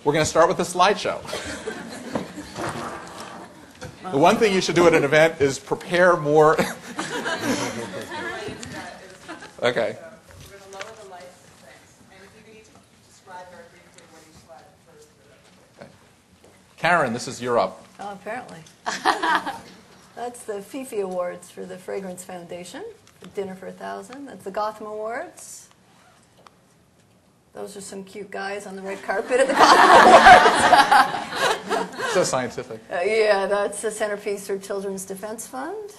We're going to start with a slideshow. The one thing you should do at an event is prepare more. Okay. We're going to lower the lights and things. And if you need to describe very briefly what each slide refers to. Okay. Karen, this is your up. Oh, apparently. That's the Fifi Awards for the Fragrance Foundation, Dinner for 1,000. That's the Gotham Awards. Those are some cute guys on the red carpet at the Gotham Awards. So scientific. Yeah, that's the centerpiece for Children's Defense Fund.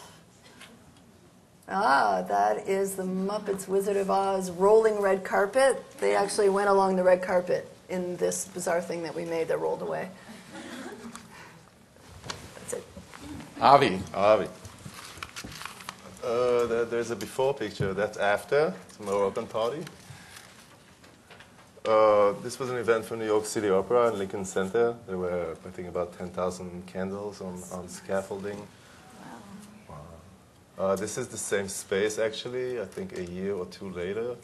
Ah, that is the Muppets Wizard of Oz rolling red carpet. They actually went along the red carpet in this bizarre thing that we made that rolled away. That's it. Avi. There's a before picture. That's after. It's a more open party. This was an event for New York City Opera in Lincoln Center. There were, I think, about 10,000 candles on scaffolding. Wow. This is the same space, actually, I think a year or two later.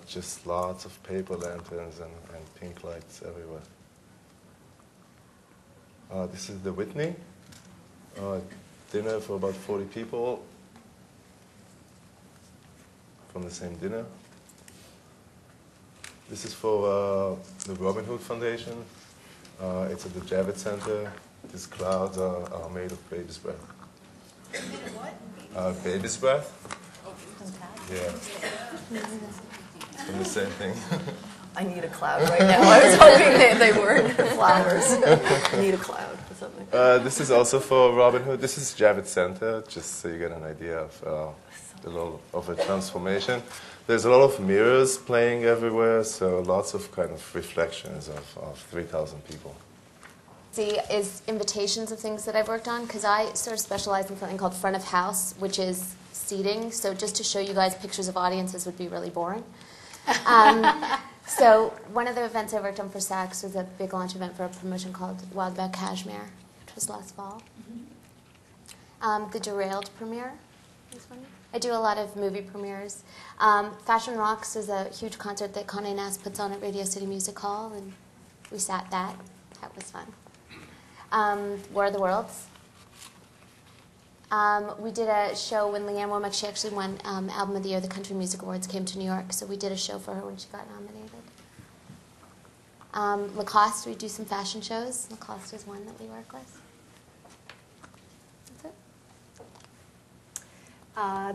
Just lots of paper lanterns and pink lights everywhere. This is the Whitney. Dinner for about 40 people from the same dinner. This is for the Robin Hood Foundation. It's at the Javits Center. These clouds are made of baby's breath. What? Baby's breath? Oh, Yeah. From the same thing. I need a cloud right now. I was hoping they weren't flowers. I need a cloud or something. This is also for Robin Hood. This is Javits Center, just so you get an idea of a transformation. There's a lot of mirrors playing everywhere, so lots of kind of reflections of 3,000 people. See, is invitations of things that I've worked on, because I sort of specialize in something called front of house, which is seating. So just to show you guys pictures of audiences would be really boring. So one of the events I worked on for Saks was a big launch event for a promotion called Wild About Cashmere, which was last fall. The Derailed premiere was one. I do a lot of movie premieres. Fashion Rocks is a huge concert that Condé Nast puts on at Radio City Music Hall, and we sat that. That was fun. War of the Worlds. We did a show when Leanne Womack, she actually won Album of the Year. The Country Music Awards came to New York, so we did a show for her when she got nominated. Lacoste, we do some fashion shows. Lacoste is one that we work with. That's it.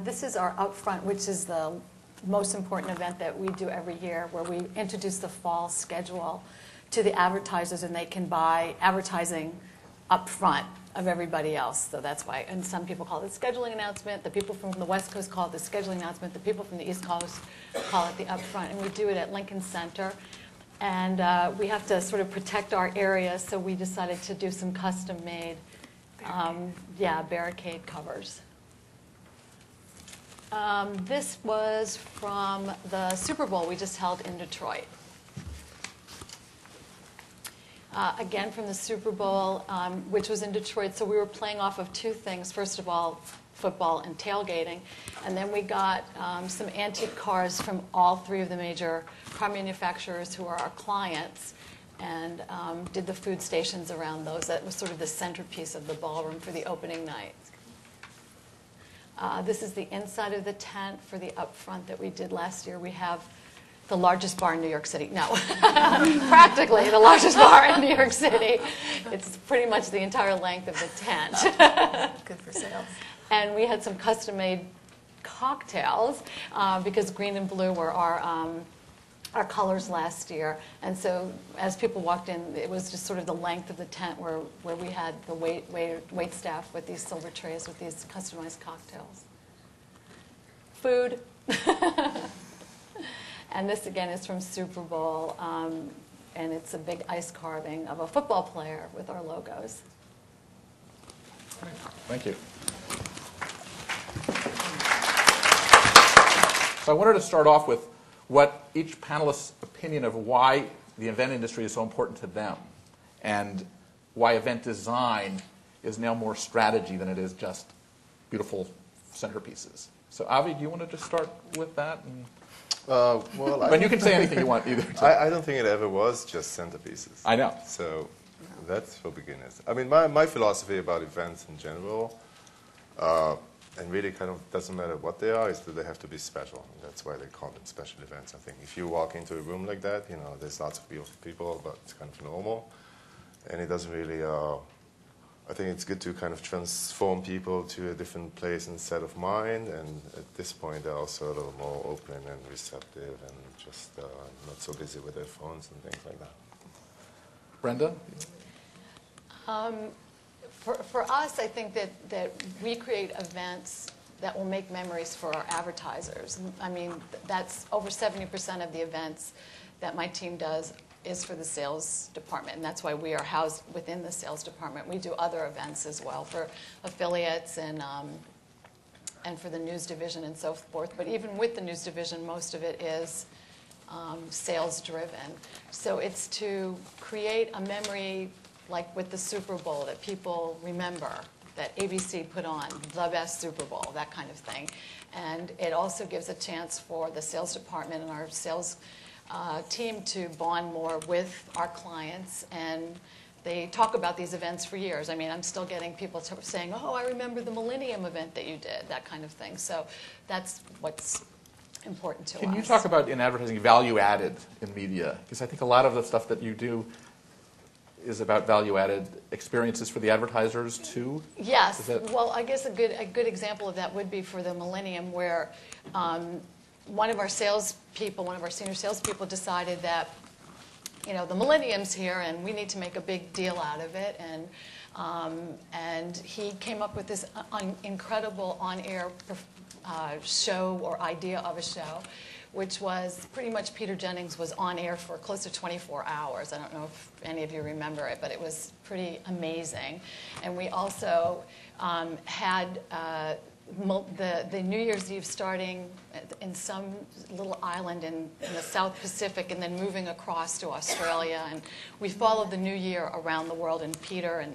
This is our upfront, which is the most important event that we do every year, where we introduce the fall schedule to the advertisers, and they can buy advertising upfront of everybody else. So that's why, and some people call it the scheduling announcement. The people from the West Coast call it the scheduling announcement. The people from the East Coast call it the upfront. And we do it at Lincoln Center. And we have to sort of protect our area, so we decided to do some custom-made, barricade covers. This was from the Super Bowl we just held in Detroit. Again, from the Super Bowl, which was in Detroit. So we were playing off of two things. First of all, football and tailgating. And then we got some antique cars from all three of the major car manufacturers who are our clients, and did the food stations around those. That was sort of the centerpiece of the ballroom for the opening night. This is the inside of the tent for the upfront that we did last year. We have the largest bar in New York City. No, practically the largest bar in New York City. It's pretty much the entire length of the tent. Good for sales. And we had some custom-made cocktails because green and blue were our colors last year. And so as people walked in, it was just sort of the length of the tent where we had the wait staff with these silver trays with these customized cocktails. Food. And this, again, is from Super Bowl, and it's a big ice carving of a football player with our logos. Thank you. So I wanted to start off with what each panelist's opinion of why the event industry is so important to them, and why event design is now more strategy than it is just beautiful centerpieces. So Avi, do you want to just start with that? Well, But you can say anything you want either. I don't think it ever was just centerpieces. I know. So that's for beginners. I mean, my philosophy about events in general, and really kind of doesn't matter what they are, is that they have to be special. And that's why they call them special events. I think if you walk into a room like that, you know, there's lots of beautiful people, but it's kind of normal. And it doesn't really, I think it's good to kind of transform people to a different place and set of mind. And at this point, they're also a little more open and receptive and just not so busy with their phones and things like that. Brenda? For us, I think that we create events that will make memories for our advertisers. I mean, that's over 70% of the events that my team does is for the sales department, and that's why we are housed within the sales department. We do other events as well for affiliates and for the news division and so forth. But even with the news division, most of it is sales driven. So it's to create a memory like with the Super Bowl that people remember, that ABC put on, the best Super Bowl, that kind of thing. And it also gives a chance for the sales department and our sales team to bond more with our clients, and they talk about these events for years. I mean, I'm still getting people saying, oh, I remember the Millennium event that you did, that kind of thing. So that's what's important to us. Can you talk about, in advertising, value added in media? Because I think a lot of the stuff that you do is about value-added experiences for the advertisers, too? Yes. Well, I guess a good example of that would be for the Millennium, where one of our senior salespeople decided that, you know, the Millennium's here and we need to make a big deal out of it. And he came up with this incredible on-air show or idea of a show, which was pretty much Peter Jennings was on air for close to 24 hours. I don't know if any of you remember it, but it was pretty amazing. And we also had the New Year's Eve starting in some little island in the South Pacific and then moving across to Australia. And we followed the new year around the world, and Peter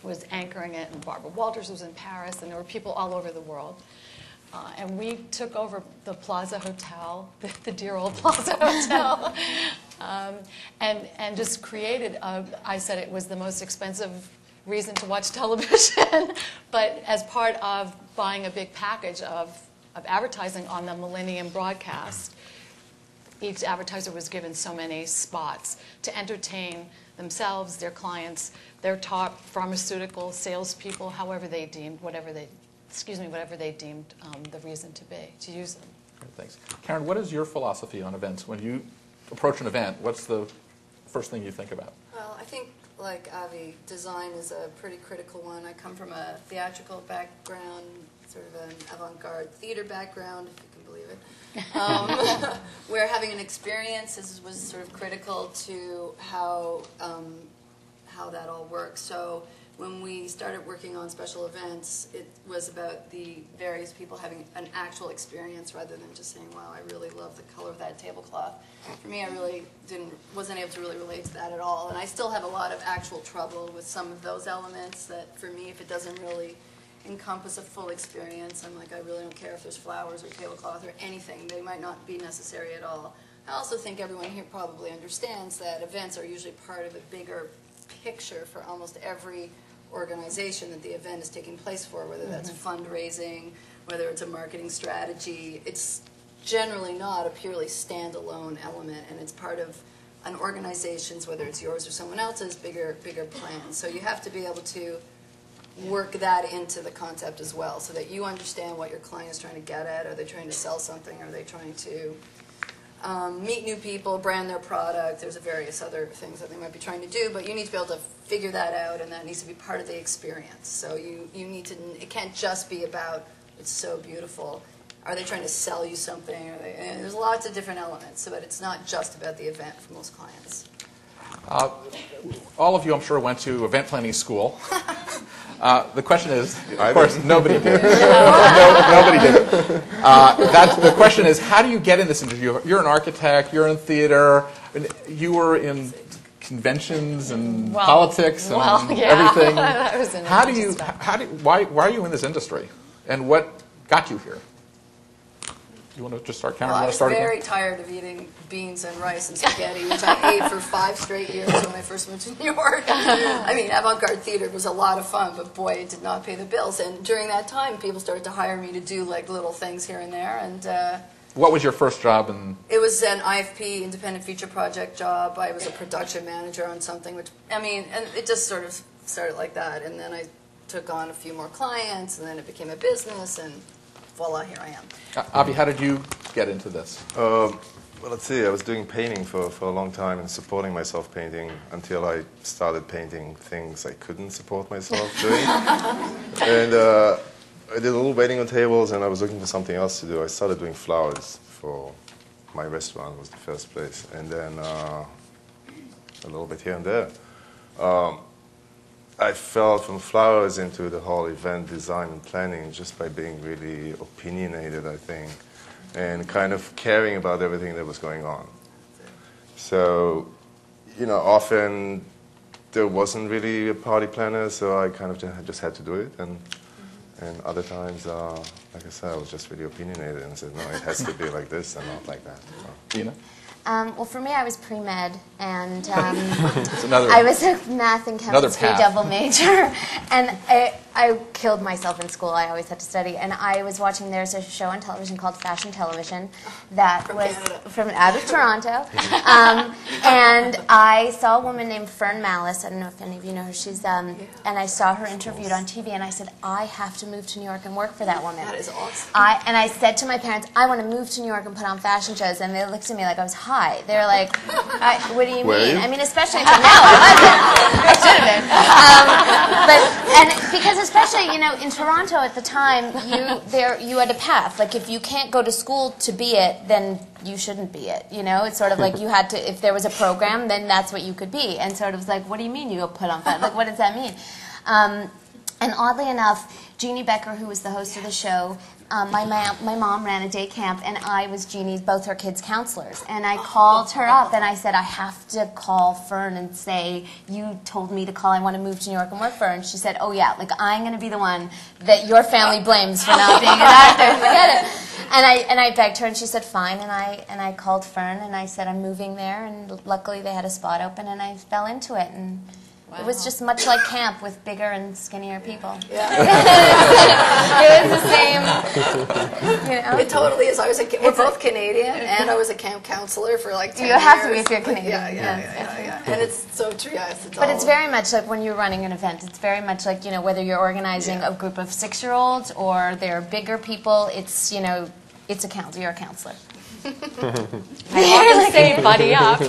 was anchoring it, and Barbara Walters was in Paris, and there were people all over the world. And we took over the Plaza Hotel, the dear old Plaza Hotel, and just created, I said it was the most expensive reason to watch television, but as part of buying a big package of advertising on the Millennium broadcast, each advertiser was given so many spots to entertain themselves, their clients, their top pharmaceutical salespeople, whatever they deemed the reason to use them. Great, thanks. Karen, what is your philosophy on events? When you approach an event, what's the first thing you think about? Well, I think, like Avi, design is a pretty critical one. I come from a theatrical background, sort of an avant-garde theater background, if you can believe it, where having an experience was sort of critical to how that all works. So when we started working on special events, it was about the various people having an actual experience rather than just saying, wow, I really love the color of that tablecloth. For me, I really wasn't able to really relate to that at all. And I still have a lot of actual trouble with some of those elements that, for me, if it doesn't really encompass a full experience, I'm like, I really don't care if there's flowers or tablecloth or anything. They might not be necessary at all. I also think everyone here probably understands that events are usually part of a bigger picture for almost every organization that the event is taking place for, whether that's fundraising, whether it's a marketing strategy. It's generally not a purely standalone element, and it's part of an organization's, whether it's yours or someone else's, bigger plan. So you have to be able to work that into the concept as well, so that you understand what your client is trying to get at. Are they trying to sell something? Are they trying to meet new people, brand their product? There's various other things that they might be trying to do, but you need to be able to figure that out, and that needs to be part of the experience. So you need to, it can't just be about, it's so beautiful. Are they trying to sell you something? And there's lots of different elements, but it's not just about the event for most clients. All of you, I'm sure, went to event planning school. The question is, of course, nobody did. Nobody did. The question is, how do you get in this industry? You're an architect, you're in theater, you were in conventions and politics and everything. That was why are you in this industry? And what got you here? You want to just start, Well, Cameron? I You want was to start very again? tired of eating beans and rice and spaghetti, which I ate for 5 straight years when I first moved to New York. I mean, avant-garde theater was a lot of fun, but boy, it did not pay the bills. And during that time, people started to hire me to do like little things here and there. And What was your first job in? it was an IFP, independent feature project job. I was a production manager on something, which, I mean, and it just sort of started like that. And then I took on a few more clients, and then it became a business, and voila, here I am. Avi, how did you get into this? Well, let's see. I was doing painting for a long time and supporting myself painting until I started painting things I couldn't support myself doing. And I did a little waiting on tables, and I was looking for something else to do. I started doing flowers for my restaurant, was the first place, and then a little bit here and there. I fell from flowers into the whole event design and planning just by being really opinionated, I think, and kind of caring about everything that was going on. So, you know, often there wasn't really a party planner, so I kind of just had to do it. And other times, like I said, I was just really opinionated and said, no, it has to be like this and not like that. So. Ina? Well, for me, I was pre-med, and It's another. I was a math and Another chemistry path. double major, and I killed myself in school. I always had to study, and I was watching. There's a show on television called Fashion Television that From was Canada. from out of Toronto, and I saw a woman named Fern Malice. I don't know if any of you know her. She's and I saw her interviewed on TV, and I said, I have to move to New York and work for that woman. That is awesome. I said to my parents, I want to move to New York and put on fashion shows, and they looked at me like I was high. They're like, what do you Were mean? you? I mean, especially no, I wasn't. I should have been. But because especially in Toronto at the time, you had a path. Like if you can't go to school to be it, then you shouldn't be it. It's sort of like you had to. If there was a program, then that's what you could be. And so it was like, what do you mean you go put on fashion? Like what does that mean? And oddly enough, Jeannie Becker, who was the host of the show, my mom ran a day camp, and I was Jeannie's, both her kids' counselors. And I called her up, and I said, I have to call Fern and say, you told me to call, I want to move to New York and work for her. And she said, oh yeah, like I'm going to be the one that your family blames for not being an actor. Forget it. And I begged her, and she said, fine. And I called Fern, and I said, I'm moving there. And luckily they had a spot open, and I fell into it. And it was just much like camp with bigger and skinnier people. Yeah. It was the same, It totally is. We're both Canadian, and I was a camp counselor for like 10 years. You have to be if you're Canadian. Yeah. And it's so true. Yeah, But it's very much like when you're running an event. It's very much like whether you're organizing a group of 6-year-olds or they're bigger people. It's it's a you're a counselor. I often say buddy up.